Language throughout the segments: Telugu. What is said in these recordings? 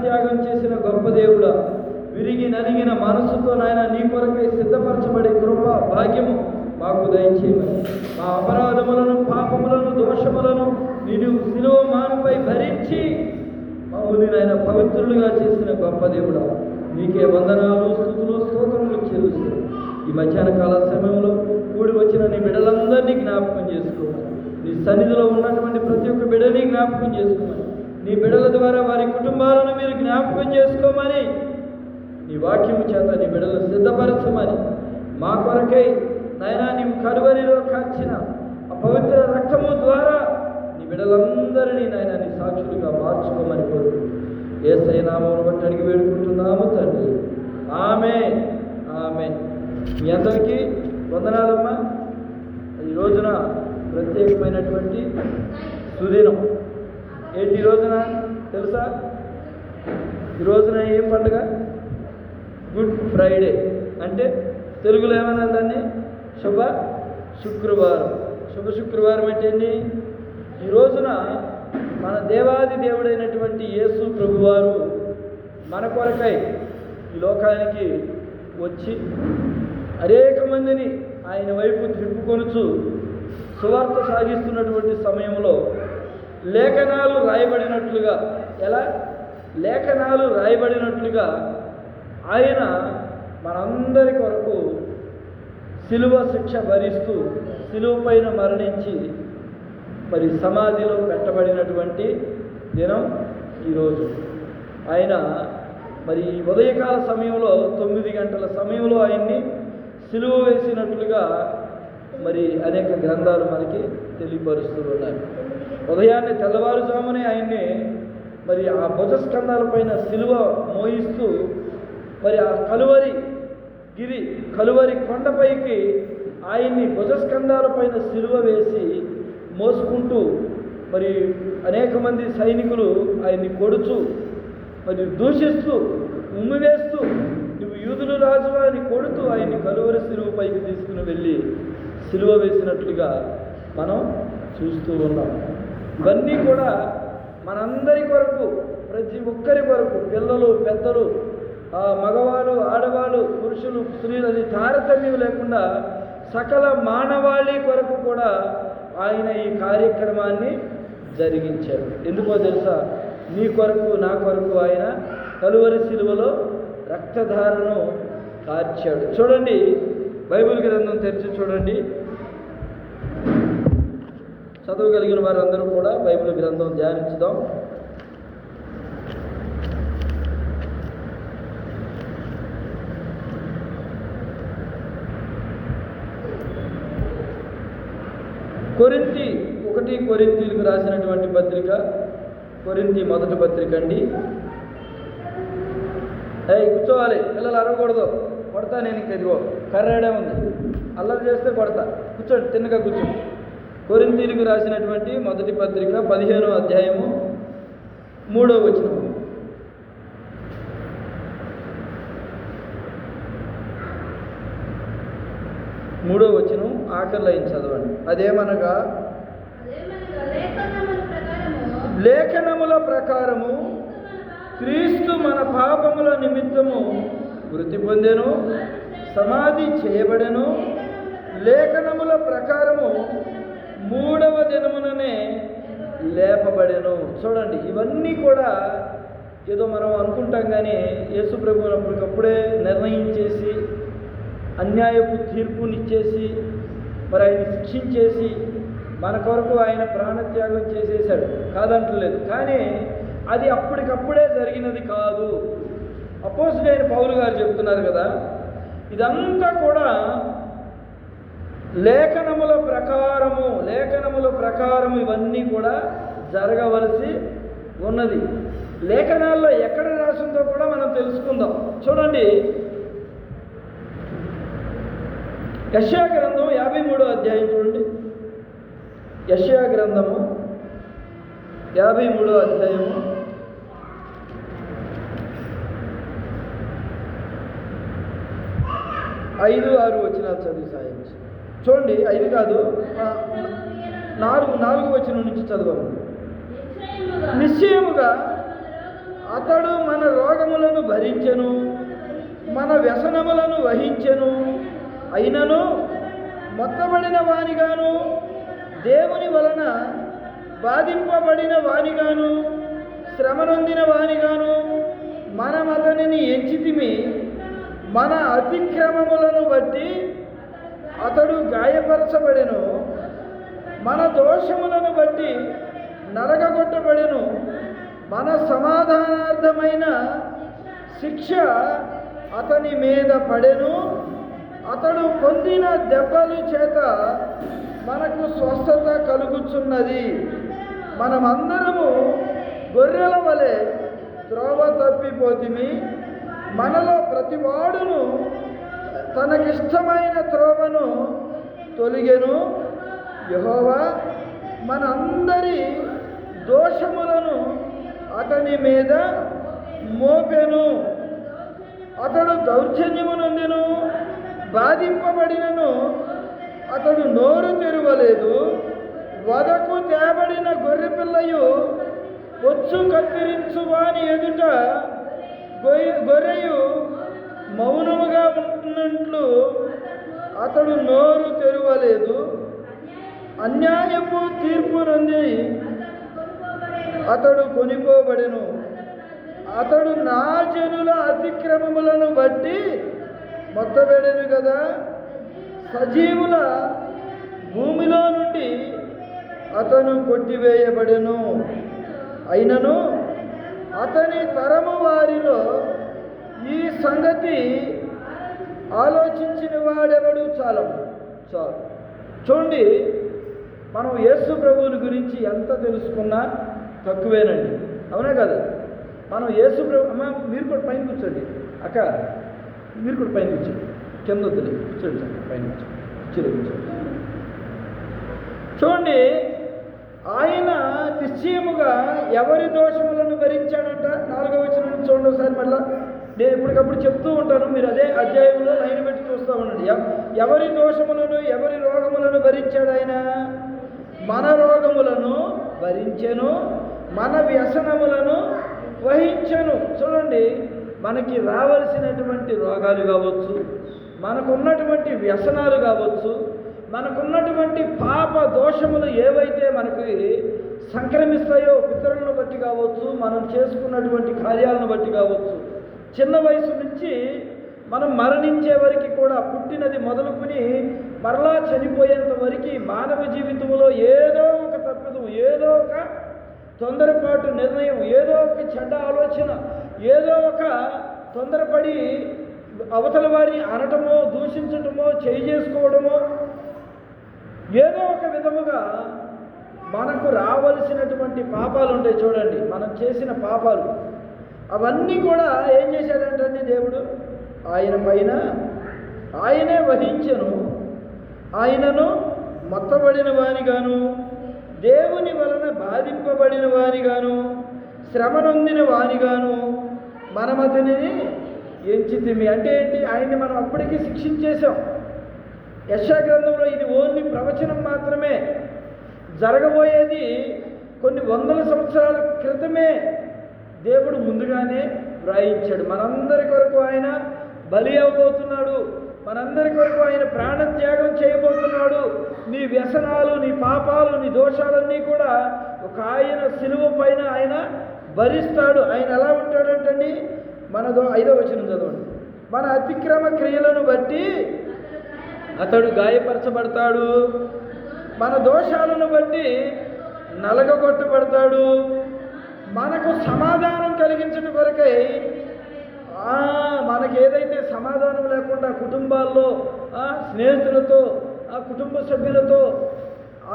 ప్రాణత్యాగం చేసిన గొప్ప దేవుడా, విరిగి నలిగిన మనసుతో నాయన నీ కొరకై సిద్ధపరచబడే కృప భాగ్యము మాకు దయచేయమని, మా అపరాధములను, పాపములను, దోషములను నేను శిలువ మానుపై భరించి మమ్మల్ని నాయన పవిత్రులుగా చేసిన గొప్ప దేవుడా, నీకే వందనాలు, స్తుతులు, స్తోత్రములు చెల్లిస్తూ ఈ మధ్యాహ్న కాల సమయంలో కూడి వచ్చిన నీ బిడ్డలందరినీ జ్ఞాపకం చేసుకోమని, నీ సన్నిధిలో ఉన్నటువంటి ప్రతి ఒక్క బిడ్డని జ్ఞాపకం చేసుకోమని, నీ బిడ్డల ద్వారా వారి కుటుంబాలను మీరు జ్ఞాపకం చేసుకోమని, నీ వాక్యము చేత నీ బిడ్డలను సిద్ధపరచమని, మా కొరకై నాయనా నీవు కలువరిలో కార్చిన ఆ పవిత్ర రక్తము ద్వారా నీ బిడ్డలందరినీ నాయనా నీ సాక్షులుగా మార్చుకోమని కోరుకు యేసయ్య నామమును బట్టి అడిగి వేడుకుంటున్నాము తండ్రి. ఆమేన్, ఆమేన్. మీ అందరికీ వందనాలమ్మా. ఈ రోజున ప్రత్యేకమైనటువంటి సుదినం. ఏంటి ఈ రోజున తెలుసా? ఈ రోజున ఏం పండుగ? Good Friday. అంటే తెలుగులో ఏమన్నా దాన్ని శుభ శుక్రవారం. శుభ శుక్రవారం అంటే ఏంటి? ఈ రోజున మన దేవాది దేవుడైనటువంటి యేసు ప్రభువారు మన కొరకై ఈ లోకానికి వచ్చి అనేక మందిని ఆయన వైపు త్రిప్పుకొనుచు సువార్త సాగిస్తున్నటువంటి సమయంలో లేఖనాలు రాయబడినట్లుగా, ఎలా లేఖనాలు రాయబడినట్లుగా ఆయన మనందరి కొరకు శిలువ శిక్ష భరిస్తూ శిలువ పైన మరణించి మరి సమాధిలో పెట్టబడినటువంటి దినం ఈరోజు. ఆయన మరి ఉదయకాల సమయంలో 9 గంటల సమయంలో ఆయన్ని శిలువ వేసినట్లుగా మరి అనేక గ్రంథాలు మనకి తెలియపరుస్తూ ఉన్నాయి. ఉదయాన్నే తెల్లవారుజామునే ఆయన్ని మరి ఆ భుజస్కంధాల పైన శిలువ మోయిస్తూ మరి ఆ కలువరి కొండపైకి ఆయన్ని భుజస్కంధాల పైన శిలువ వేసి మోసుకుంటూ మరి అనేక మంది సైనికులు ఆయన్ని కొడుచు మరి దూషిస్తూ ఉమ్మివేస్తూ నువ్వు యూదుల రాజు అని కొడుతూ ఆయన్ని కలువరి శిలువ పైకి తీసుకుని వెళ్ళి శిలువ వేసినట్లుగా మనం చూస్తూ ఉన్నాం. ఇవన్నీ కూడా మనందరి కొరకు, ప్రతి ఒక్కరి కొరకు, పిల్లలు, పెద్దలు, మగవాళ్ళు, ఆడవాళ్ళు, పురుషులు, స్త్రీలు అని తారతమ్యం లేకుండా సకల మానవాళి కొరకు కూడా ఆయన ఈ కార్యక్రమాన్ని జరిగించాడు. ఎందుకో తెలుసా? నీ కొరకు, నా కొరకు ఆయన కలువరి శిలువలో రక్తధారను కార్చాడు. చూడండి, బైబిల్ గ్రంథం తెరిచి చూడండి. చదవగలిగిన వారందరూ కూడా బైబిల్ గ్రంథం ధ్యానించుదాం. కొరింథీయులకు రాసినటువంటి పత్రిక, కొరింథీ మొదటి పత్రిక అండి. కూర్చోవాలి, పిల్లలు అరవకూడదు. కొడతా నేను, ఇంక ఇదిగో కర్రాడే ఉంది, అల్లరి చేస్తే కొడతా. కూర్చోండి, తిన్నగా కూర్చోండి. కొరింథీయులకు రాసినటువంటి మొదటి పత్రిక 15వ అధ్యాయము 3వ వచనం. మూడో వచనం ఆఖరి లైన్ చదవండి. అదేమనగా లేఖనముల ప్రకారము క్రీస్తు మన పాపముల నిమిత్తము మృతి పొందెను, సమాధి చేయబడెను, లేఖనముల ప్రకారము 3వ దినముననే లేపబడెను. చూడండి, ఇవన్నీ కూడా ఏదో మనం అనుకుంటాం, కానీ యేసు ప్రభువును అప్పటికప్పుడే నిర్ణయించేసి అన్యాయపు తీర్పునిచ్చేసి మరి ఆయన శిక్షించేసి మన కొరకు ఆయన ప్రాణత్యాగం చేసేశాడు, కాదంటలేదు. కానీ అది అప్పటికప్పుడే జరిగినది కాదు. అపోస్తలుడైన పౌలు గారు చెప్తున్నారు కదా, ఇదంతా కూడా లేఖనముల ప్రకారము ఇవన్నీ కూడా జరగవలసి ఉన్నది. లేఖనాల్లో ఎక్కడ రాసిందో కూడా మనం తెలుసుకుందాం. చూడండి, యెషయా గ్రంథం 53వ అధ్యాయం చూడండి. యెషయా గ్రంథము 53వ అధ్యాయము 5-6 వచనాలు చదివి సాయం. చూడండి, 5 కాదు, 4 వచనం నుంచి చదవండి. నిశ్చయముగా అతడు మన రోగములను భరించెను, మన వ్యసనములను వహించెను. అయినను మొత్తబడిన వానిగాను, దేవుని వలన బాధింపబడిన వానిగాను, శ్రమనొందిన వానిగాను మనం అతనిని ఎంచితిమి. మన అతిక్రమములను బట్టి అతడు గాయపరచబడెను, మన దోషములను బట్టి నలగగొట్టబడెను. మన సమాధానార్థమైన శిక్ష అతని మీద పడెను, అతడు పొందిన దెబ్బల చేత మనకు స్వస్థత కలుగుచున్నది. మనమందరము గొర్రెల వలె త్రోవ తప్పిపోతిమి, మనలో ప్రతివాడును తనకిష్టమైన త్రోవను తొలిగెను. యెహోవా మన అందరి దోషములను అతని మీద మోపెను. అతడు దౌర్జన్యము నొందెను, బాధింపబడినను అతడు నోరు తెరవలేదు. వదకు తేబడిన గొర్రెపిల్లయు పొచ్చు కత్తిరించు వాని ఎదుట గొర్రెయు మౌనముగా ఉంటున్నట్లు అతడు నోరు తెరవలేదు. అన్యాయపు తీర్పు నొంది అతడు కొనిపోబడెను. అతడు నా జనుల అతిక్రమములను బట్టి మొత్తబెడెను కదా. సజీవుల భూమిలో నుండి అతను కొట్టివేయబడెను. అయినను అతని తరము వారిలో ఈ సంగతి ఆలోచించిన వాడెవడు? చాలు. చూడండి, మనం యేసు ప్రభువుని గురించి ఎంత తెలుసుకున్నా తక్కువేనండి, అవునా కదా? మనం యేసు ప్రభు, అమ్మ మీరు కూడా పైన కూర్చోండి, అక్క మీరు కూడా పైన కూర్చోండి, కింద వద్దులే, కూర్చోండి సార్, పైన కూర్చోండి. చూడండి, ఆయన నిశ్చయముగా ఎవరి దోషములను భరించాడంట. 4వ వచనం చూడండి ఒకసారి. మళ్ళా నేను ఇప్పటికప్పుడు చెప్తూ ఉంటాను, మీరు అదే అధ్యాయంలో లైన్ పెట్టి చూస్తూ ఉండండి. ఎవరి దోషములను, ఎవరి రోగములను భరించాడు ఆయన? మన రోగములను భరించెను, మన వ్యసనములను వహించెను. చూడండి, మనకి రావలసినటువంటి రోగాలు కావచ్చు, మనకున్నటువంటి వ్యసనాలు కావచ్చు, మనకున్నటువంటి పాప దోషములు ఏవైతే మనకి సంక్రమిస్తాయో పితరులను బట్టి కావచ్చు, మనం చేసుకున్నటువంటి కార్యాలను బట్టి కావచ్చు, చిన్న వయసు నుంచి మనం మరణించే వరకు కూడా, పుట్టినది మొదలుకొని మరలా చనిపోయేంత వరకు మానవ జీవితంలో ఏదో ఒక తప్పిదం, ఏదో ఒక తొందరపాటు నిర్ణయం, ఏదో ఒక చెడ్డ ఆలోచన, ఏదో ఒక తొందరపడి అవతల వారిని అనటమో, దూషించటమో, చేయి చేసుకోవడమో, ఏదో ఒక విధముగా మనకు రావలసినటువంటి పాపాలు ఉంటాయి. చూడండి, మనం చేసిన పాపాలు అవన్నీ కూడా ఏం చేశాడంటే దేవుడు ఆయన పైన ఆయనే వహించెను. ఆయనను మొత్తబడిన వానిగాను, దేవుని వలన బాధింపబడిన వానిగాను, శ్రమనొందిన వానిగాను మనం అతనిని ఎంచితిమి. అంటే ఏంటి? ఆయన్ని మనం అప్పటికీ శిక్షించేశాం. యెషయా గ్రంథంలో ఇది ఓన్లీ ప్రవచనం మాత్రమే. జరగబోయేది కొన్ని వందల సంవత్సరాల క్రితమే దేవుడు ముందుగానే వ్రాయించాడు. మనందరి కొరకు ఆయన బలి అవ్వబోతున్నాడు, మనందరి కొరకు ఆయన ప్రాణత్యాగం చేయబోతున్నాడు. నీ వ్యసనాలు, నీ పాపాలు, నీ దోషాలన్నీ కూడా ఒక ఆయన సిలువ పైన ఆయన భరిస్తాడు. ఆయన ఎలా ఉంటాడంటండి? 5వ వచనం చదవండి. మన అతిక్రమ క్రియలను బట్టి అతడు గాయపరచబడతాడు, మన దోషాలను బట్టి నలగగొట్టబడతాడు. మనకు సమాధానం కలిగించడం కొరకై, మనకి ఏదైతే సమాధానం లేకుండా కుటుంబాల్లో, స్నేహితులతో, కుటుంబ సభ్యులతో,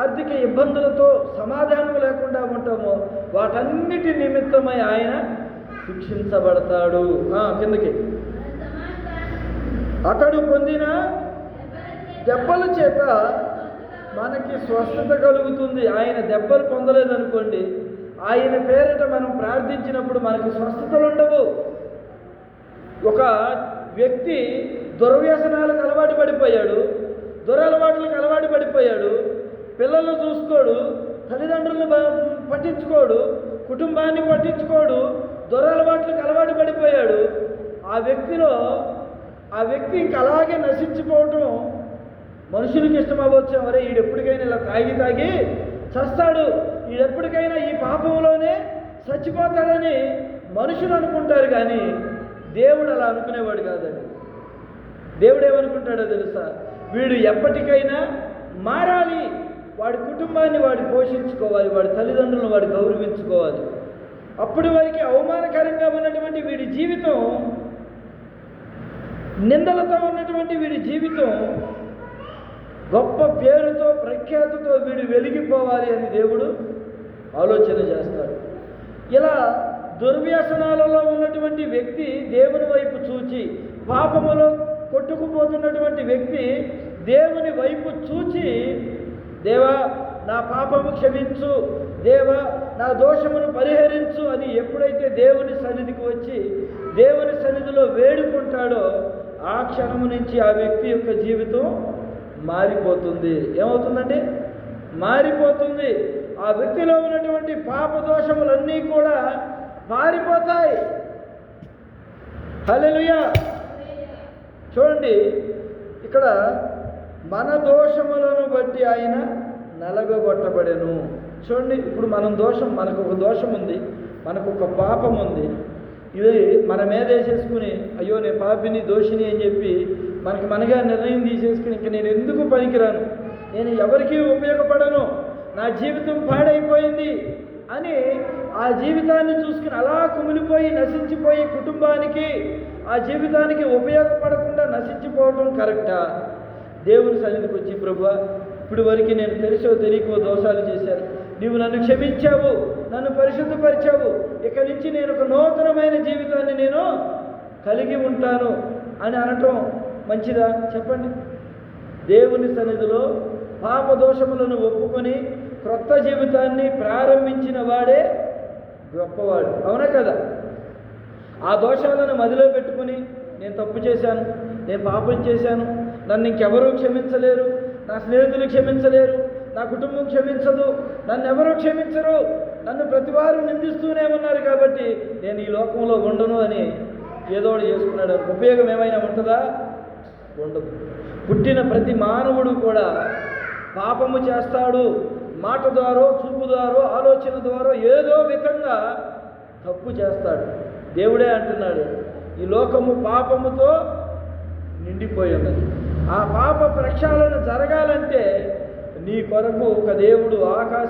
ఆర్థిక ఇబ్బందులతో సమాధానం లేకుండా ఉంటామో వాటన్నిటి నిమిత్తమై ఆయన శిక్షించబడతాడు. కిందకి, అతడు పొందిన దెబ్బల చేత మనకి స్వస్థత కలుగుతుంది. ఆయన దెబ్బలు పొందలేదనుకోండి, ఆయన పేరిట మనం ప్రార్థించినప్పుడు మనకి స్వస్థతలు ఉండవు. ఒక వ్యక్తి దుర్వ్యసనాలకు అలవాటు పడిపోయాడు, దురలవాట్లకు అలవాటు పడిపోయాడు, పిల్లలను తల్లిదండ్రులను పట్టించుకోడు, కుటుంబాన్ని పట్టించుకోడు, దురలవాటు ఆ వ్యక్తి ఇంక అలాగే నశించిపోవటం మనుషులకి ఇష్టమవ్వచ్చు. మరే ఈడెప్పటికైనా ఇలా తాగి చస్తాడు, ఈడెప్పటికైనా ఈ పాపంలోనే చచ్చిపోతాడని మనుషులు అనుకుంటారు. కానీ దేవుడు అలా అనుకునేవాడు కాదండి. దేవుడు ఏమనుకుంటాడో తెలుసా? వీడు ఎప్పటికైనా మారాలి, వాడి కుటుంబాన్ని వాడు పోషించుకోవాలి, వాడి తల్లిదండ్రులను వాడు గౌరవించుకోవాలి. అప్పటి వరకు అవమానకరంగా ఉన్నటువంటి వీడి జీవితం, నిందలతో ఉన్నటువంటి వీడి జీవితం గొప్ప పేరుతో ప్రఖ్యాతితో వీడు వెలిగిపోవాలి అని దేవుడు ఆలోచన చేస్తాడు. ఇలా దుర్వ్యసనాలలో ఉన్నటువంటి వ్యక్తి దేవుని వైపు చూచి, పాపములో కొట్టుకుపోతున్నటువంటి వ్యక్తి దేవుని వైపు చూచి, దేవా నా పాపము క్షమించు, దేవా నా దోషమును పరిహరించు అని ఎప్పుడైతే దేవుని సన్నిధికి వచ్చి దేవుని సన్నిధిలో వేడుకుంటాడో ఆ క్షణము నుంచి ఆ వ్యక్తి యొక్క జీవితం మారిపోతుంది. ఏమవుతుందండి? మారిపోతుంది. ఆ వ్యక్తిలో ఉన్నటువంటి పాప దోషములన్నీ కూడా మారిపోతాయి. హల్లెలూయా. చూడండి, ఇక్కడ మన దోషములను బట్టి ఆయన నలగగొట్టబడెను. చూడండి, ఇప్పుడు మనకు ఒక దోషం ఉంది, మనకు ఒక పాపం ఉంది. ఇది మన మీద వేసేసుకుని అయ్యో నేను పాపిని దోషిని అని చెప్పి మనగా నిర్ణయం తీసేసుకుని ఇంక నేను ఎందుకు పనికిరాను, నేను ఎవరికీ ఉపయోగపడను, నా జీవితం పాడైపోయింది అని ఆ జీవితాన్ని చూసుకుని అలా కుమిలిపోయి నశించిపోయి కుటుంబానికి ఆ జీవితానికి ఉపయోగపడకుండా నశించిపోవడం కరెక్టా? దేవుని సన్నిధికి వచ్చి, ప్రభువా ఇప్పుడు వరకు నేను తెలిసో తెలియకో దోషాలు చేశాను, నీవు నన్ను క్షమించావు, నన్ను పరిశుద్ధపరిచావు, ఇక నుంచి నేను ఒక నూతనమైన జీవితాన్ని నేను కలిగి ఉంటాను అని అనటం మంచిదా? చెప్పండి. దేవుని సన్నిధిలో పాప దోషములను ఒప్పుకొని క్రొత్త జీవితాన్ని ప్రారంభించిన వాడే గొప్పవాడు. అవునా కదా? ఆ దోషాలను మదిలో పెట్టుకుని నేను తప్పు చేశాను, నేను పాపం చేశాను, నన్ను ఇంకెవరూ క్షమించలేరు, నా స్నేహితులు క్షమించలేరు, నా కుటుంబం క్షమించదు, నన్ను ఎవరూ క్షమించరు, నన్ను ప్రతివారు నిందిస్తూనే ఉన్నారు కాబట్టి నేను ఈ లోకంలో ఉండను అని ఏదో చేసుకున్నాడు. ఉపయోగం ఏమైనా ఉంటుందా? ఉండదు. పుట్టిన ప్రతి మానవుడు కూడా పాపము చేస్తాడు. మాట ద్వారా, చూపు ద్వారా, ఆలోచన ద్వారా ఏదో విధంగా తప్పు చేస్తాడు. దేవుడే అంటున్నాడు, ఈ లోకము పాపముతో నిండిపోయి ఉన్నది. ఆ పాప ప్రక్షాళన జరగాలంటే నీ కొరకు ఒక దేవుడు ఆకాశ